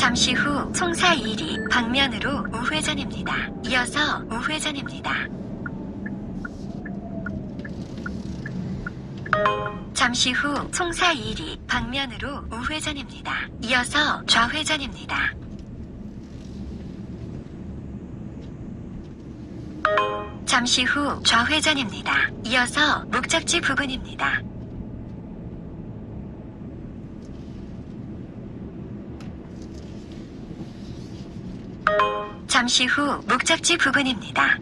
잠시 후 송사 1이 방면으로 우회전입니다. 이어서 우회전입니다. 잠시 후 송사 1이 방면으로 우회전입니다. 이어서 좌회전입니다. 잠시 후 좌회전입니다. 이어서 목적지 부근입니다. 잠시 후 목적지 부근입니다.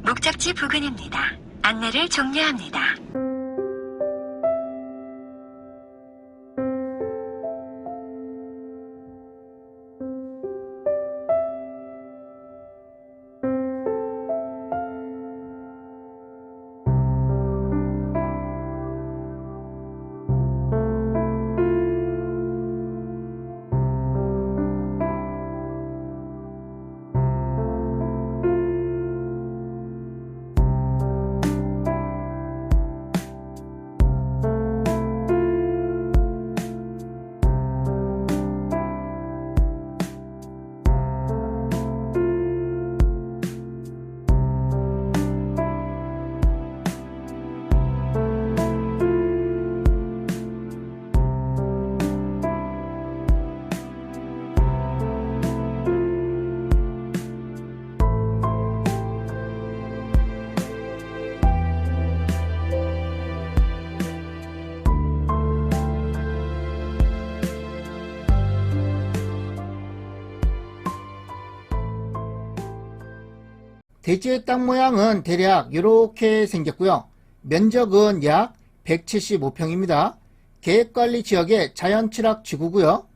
목적지 부근입니다. 안내를 종료합니다. 대지의 땅 모양은 대략 이렇게 생겼고요. 면적은 약 175평입니다. 계획관리지역의 자연취락지구고요.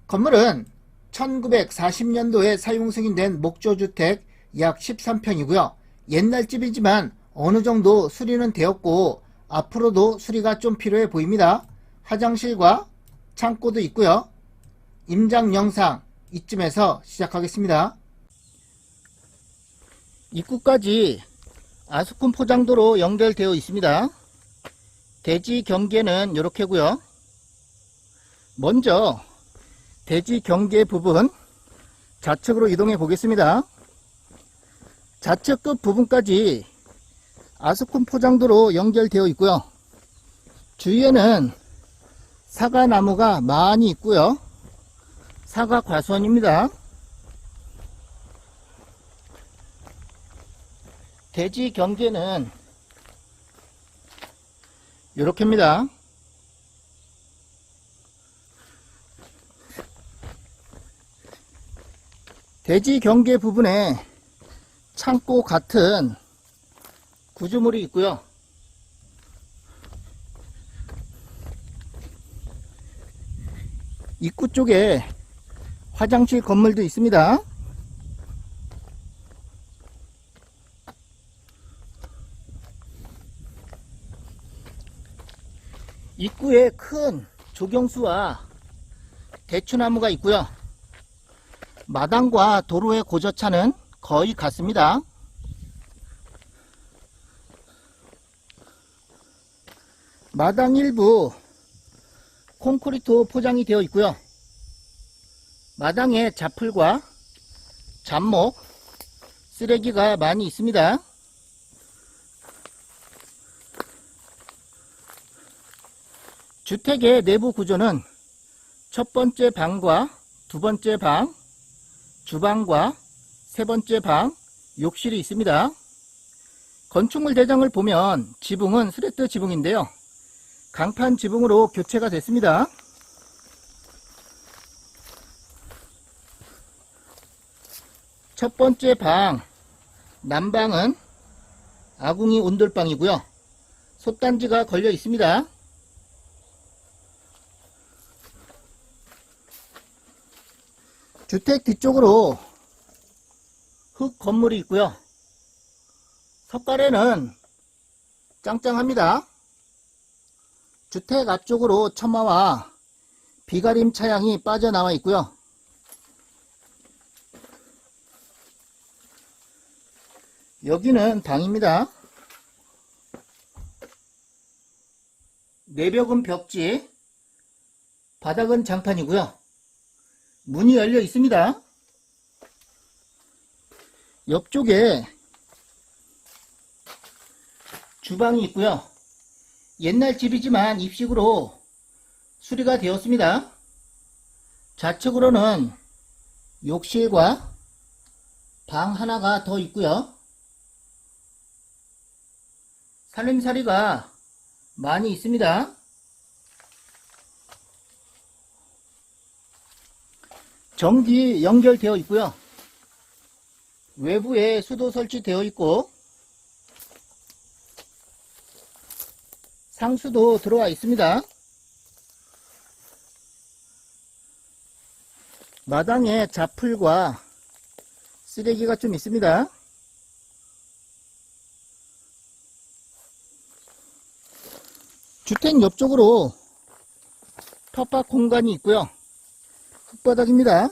건물은 1940년도에 사용 승인된 목조주택 약 13평이고요. 옛날 집이지만 어느 정도 수리는 되었고 앞으로도 수리가 좀 필요해 보입니다. 화장실과 창고도 있고요. 임장 영상 이쯤에서 시작하겠습니다. 입구까지 아스콘 포장도로 연결되어 있습니다. 대지 경계는 이렇게고요. 먼저 대지 경계 부분 좌측으로 이동해 보겠습니다. 좌측 끝 부분까지 아스콘 포장도로 연결되어 있고요. 주위에는 사과나무가 많이 있고요. 사과 과수원입니다. 대지 경계는 이렇게입니다. 대지 경계 부분에 창고 같은 구조물이 있고요. 입구 쪽에 화장실 건물도 있습니다. 입구에 큰 조경수와 대추나무가 있고요. 마당과 도로의 고저차는 거의 같습니다. 마당 일부 콘크리트 포장이 되어 있고요. 마당에 자풀과 잡목, 쓰레기가 많이 있습니다. 주택의 내부 구조는 첫 번째 방과 두 번째 방, 주방과 세 번째 방, 욕실이 있습니다. 건축물 대장을 보면 지붕은 스레트 지붕인데요. 강판 지붕으로 교체가 됐습니다. 첫 번째 방, 남방은 아궁이 온돌방이고요. 솥단지가 걸려 있습니다. 주택 뒤쪽으로 흙 건물이 있고요. 석가래는 짱짱합니다. 주택 앞쪽으로 처마와 비가림 차양이 빠져나와 있고요. 여기는 방입니다. 내벽은 벽지, 바닥은 장판이고요. 문이 열려 있습니다. 옆쪽에 주방이 있고요. 옛날 집이지만 입식으로 수리가 되었습니다. 좌측으로는 욕실과 방 하나가 더 있고요. 살림살이가 많이 있습니다. 전기 연결되어 있고요. 외부에 수도 설치되어 있고 상수도 들어와 있습니다. 마당에 자풀과 쓰레기가 좀 있습니다. 주택 옆쪽으로 텃밭 공간이 있고요. 흙바닥입니다.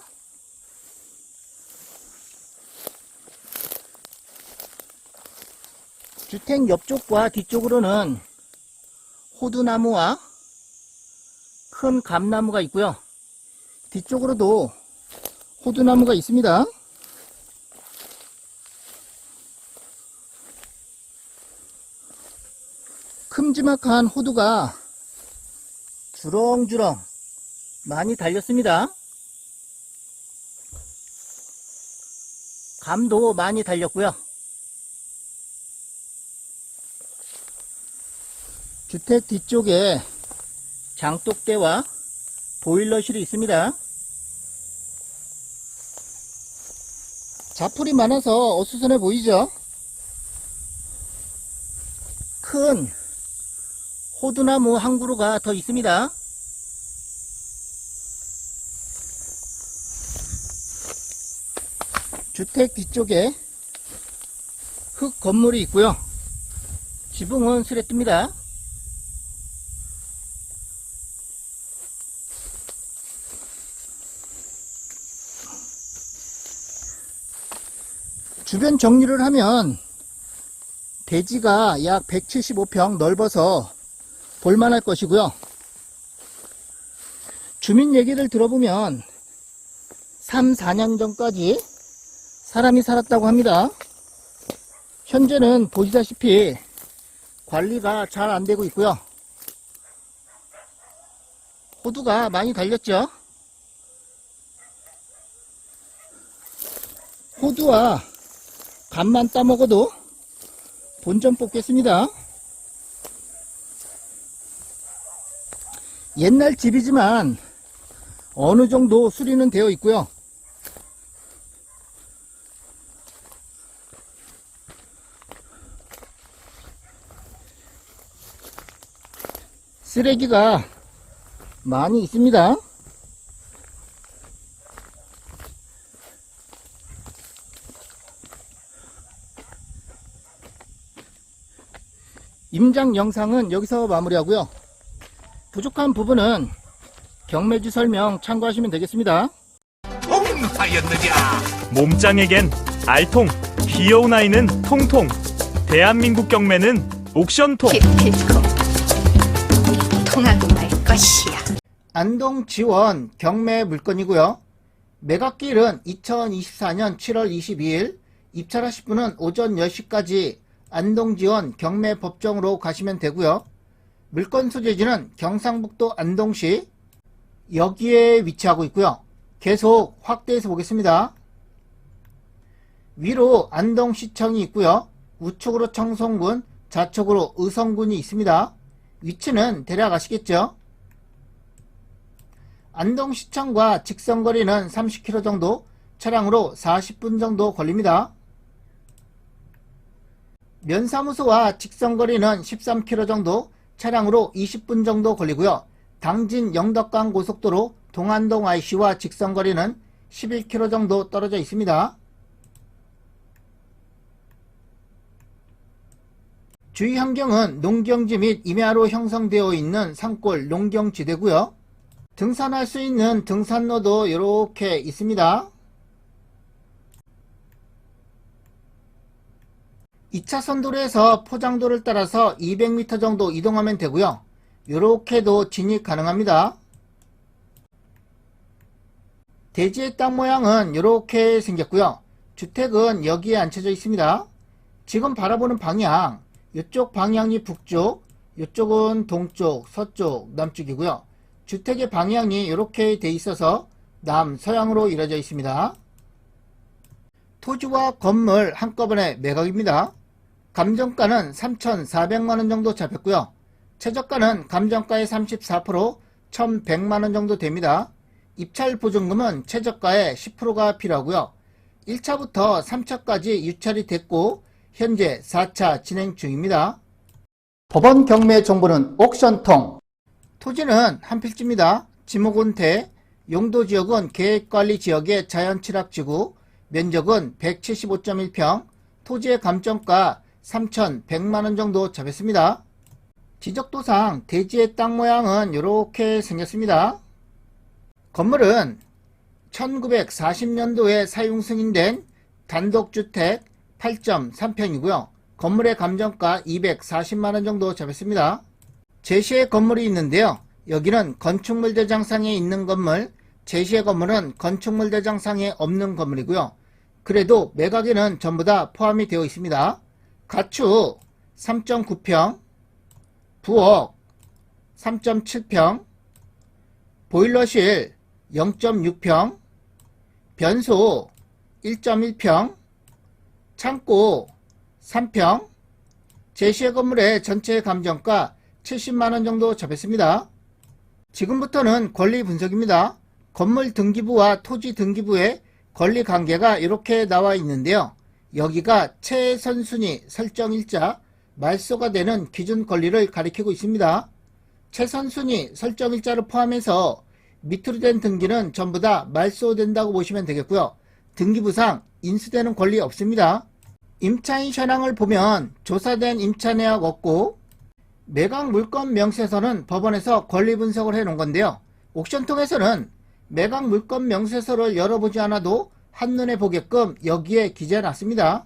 주택 옆쪽과 뒤쪽으로는 호두나무와 큰 감나무가 있고요. 뒤쪽으로도 호두나무가 있습니다. 큼지막한 호두가 주렁주렁 많이 달렸습니다. 감도 많이 달렸고요. 주택 뒤쪽에 장독대와 보일러실이 있습니다. 자풀이 많아서 어수선해 보이죠? 큰 호두나무 한 그루가 더 있습니다. 주택 뒤쪽에 흙 건물이 있고요. 지붕은 수레뜨입니다. 주변 정리를 하면 대지가 약 175평 넓어서 볼만할 것이고요. 주민 얘기를 들어보면 3, 4년 전까지 사람이 살았다고 합니다. 현재는 보시다시피 관리가 잘 안되고 있고요. 호두가 많이 달렸죠. 호두와 간만 따먹어도 본전 뽑겠습니다. 옛날 집이지만 어느 정도 수리는 되어 있고요. 쓰레기가 많이 있습니다. 임장 영상은 여기서 마무리하고요. 부족한 부분은 경매주 설명 참고하시면 되겠습니다. 몸짱에겐 알통, 귀여운 아이는 통통. 대한민국 경매는 옥션통. 기필코 통하고 말 것이야. 안동 지원 경매 물건이고요. 매각기일은 2024년 7월 22일, 입찰하실 분은 오전 10시까지 안동 지원 경매 법정으로 가시면 되고요. 물건 소재지는 경상북도 안동시, 여기에 위치하고 있고요. 계속 확대해서 보겠습니다. 위로 안동시청이 있고요. 우측으로 청송군, 좌측으로 의성군이 있습니다. 위치는 대략 아시겠죠? 안동시청과 직선거리는 30km 정도, 차량으로 40분 정도 걸립니다. 면사무소와 직선거리는 13km 정도, 차량으로 20분 정도 걸리고요. 당진 영덕간 고속도로 동안동 IC와 직선거리는 11km 정도 떨어져 있습니다. 주위 환경은 농경지 및 임야로 형성되어 있는 산골 농경지대고요. 등산할 수 있는 등산로도 이렇게 있습니다. 2차선 도로에서 포장도를 따라서 200m 정도 이동하면 되고요. 이렇게도 진입 가능합니다. 대지의 땅 모양은 이렇게 생겼고요. 주택은 여기에 앉혀져 있습니다. 지금 바라보는 방향, 이쪽 방향이 북쪽, 이쪽은 동쪽, 서쪽, 남쪽이고요. 주택의 방향이 이렇게 돼 있어서 남서양으로 이루어져 있습니다. 토지와 건물 한꺼번에 매각입니다. 감정가는 3,400만원 정도 잡혔고요. 최저가는 감정가의 34%, 1,100만원 정도 됩니다. 입찰 보증금은 최저가의 10%가 필요하고요. 1차부터 3차까지 유찰이 됐고 현재 4차 진행 중입니다. 법원 경매 정보는 옥션통. 토지는 한 필지입니다. 지목은 대, 용도지역은 계획관리지역의 자연취락지구, 면적은 175.1평, 토지의 감정가 3,100만원 정도 잡혔습니다. 지적도상 대지의 땅 모양은 이렇게 생겼습니다. 건물은 1940년도에 사용 승인된 단독주택 8.3평이고요. 건물의 감정가 240만원 정도 잡혔습니다. 제시의 건물이 있는데요. 여기는 건축물 대장상에 있는 건물, 제시의 건물은 건축물 대장상에 없는 건물이고요. 그래도 매각에는 전부 다 포함이 되어 있습니다. 가축 3.9평, 부엌 3.7평, 보일러실 0.6평, 변소 1.1평, 창고 3평, 제시의 건물의 전체 감정가 70만원 정도 잡혔습니다. 지금부터는 권리 분석입니다. 건물 등기부와 토지 등기부의 권리 관계가 이렇게 나와 있는데요. 여기가 최선순위 설정일자, 말소가 되는 기준 권리를 가리키고 있습니다. 최선순위 설정일자를 포함해서 밑으로 된 등기는 전부 다 말소된다고 보시면 되겠고요. 등기부상 인수되는 권리 없습니다. 임차인 현황을 보면 조사된 임차 내역 없고 매각 물건 명세서는 법원에서 권리 분석을 해 놓은 건데요. 옥션통에서는 매각 물건 명세서를 열어보지 않아도 한눈에 보게끔 여기에 기재해 놨습니다.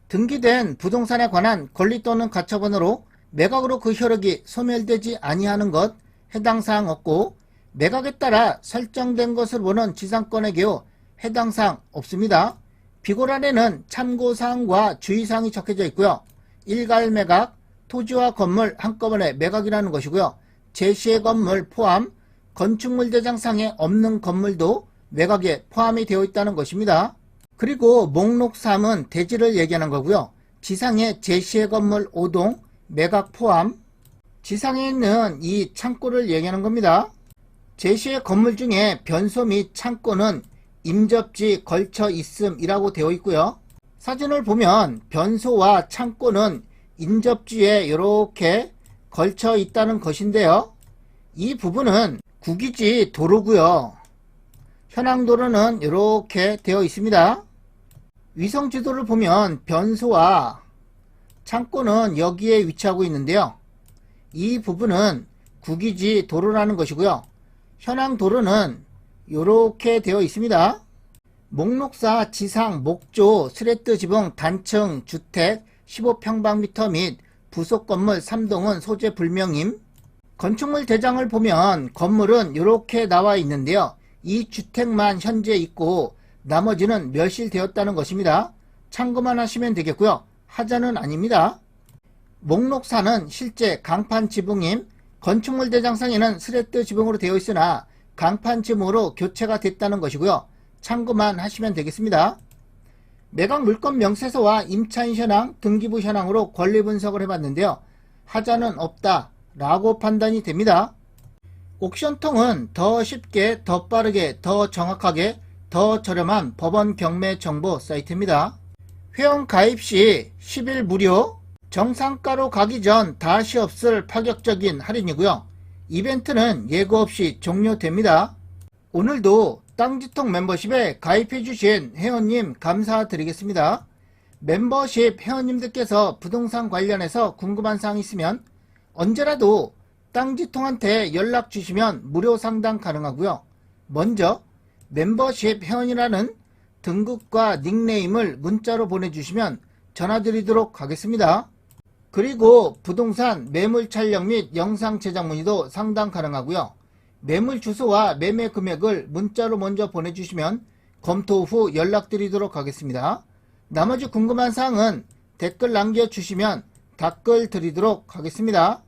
등기된 부동산에 관한 권리 또는 가처분으로 매각으로 그 효력이 소멸되지 아니하는 것 해당 사항 없고 매각에 따라 설정된 것을 보는 지상권의 경우 해당 사항 없습니다. 비고란에는 참고사항과 주의사항이 적혀져 있고요. 일괄 매각, 토지와 건물 한꺼번에 매각이라는 것이고요. 제시의 건물 포함, 건축물 대장상에 없는 건물도 매각에 포함이 되어 있다는 것입니다. 그리고 목록 3은 대지를 얘기하는 거고요. 지상에 제시의 건물 5동 매각 포함, 지상에 있는 이 창고를 얘기하는 겁니다. 제시의 건물 중에 변소 및 창고는 임접지 걸쳐 있음이라고 되어 있고요. 사진을 보면 변소와 창고는 인접지에 이렇게 걸쳐 있다는 것인데요. 이 부분은 국유지 도로고요. 현황 도로는 이렇게 되어 있습니다. 위성 지도를 보면 변소와 창고는 여기에 위치하고 있는데요. 이 부분은 국유지 도로라는 것이고요. 현황 도로는 이렇게 되어 있습니다. 목록사 지상 목조 스레트 지붕 단층 주택 15평방미터 및 부속 건물 3동은 소재 불명임. 건축물 대장을 보면 건물은 이렇게 나와 있는데요. 이 주택만 현재 있고 나머지는 멸실되었다는 것입니다. 참고만 하시면 되겠고요. 하자는 아닙니다. 목록사는 실제 강판 지붕임. 건축물 대장상에는 스레트 지붕으로 되어 있으나 강판 지붕으로 교체가 됐다는 것이고요. 참고만 하시면 되겠습니다. 매각 물건 명세서와 임차인 현황, 등기부 현황으로 권리 분석을 해봤는데요. 하자는 없다 라고 판단이 됩니다. 옥션통은 더 쉽게, 더 빠르게, 더 정확하게, 더 저렴한 법원 경매 정보 사이트입니다. 회원 가입 시 10일 무료, 정상가로 가기 전 다시 없을 파격적인 할인이고요. 이벤트는 예고 없이 종료됩니다. 오늘도 땅지통 멤버십에 가입해주신 회원님 감사드리겠습니다. 멤버십 회원님들께서 부동산 관련해서 궁금한 사항 있으면 언제라도 땅지통한테 연락 주시면 무료 상담 가능하고요. 먼저 멤버십 회원이라는 등급과 닉네임을 문자로 보내주시면 전화드리도록 하겠습니다. 그리고 부동산 매물 촬영 및 영상 제작 문의도 상담 가능하고요. 매물 주소와 매매 금액을 문자로 먼저 보내주시면 검토 후 연락드리도록 하겠습니다. 나머지 궁금한 사항은 댓글 남겨주시면 답글 드리도록 하겠습니다.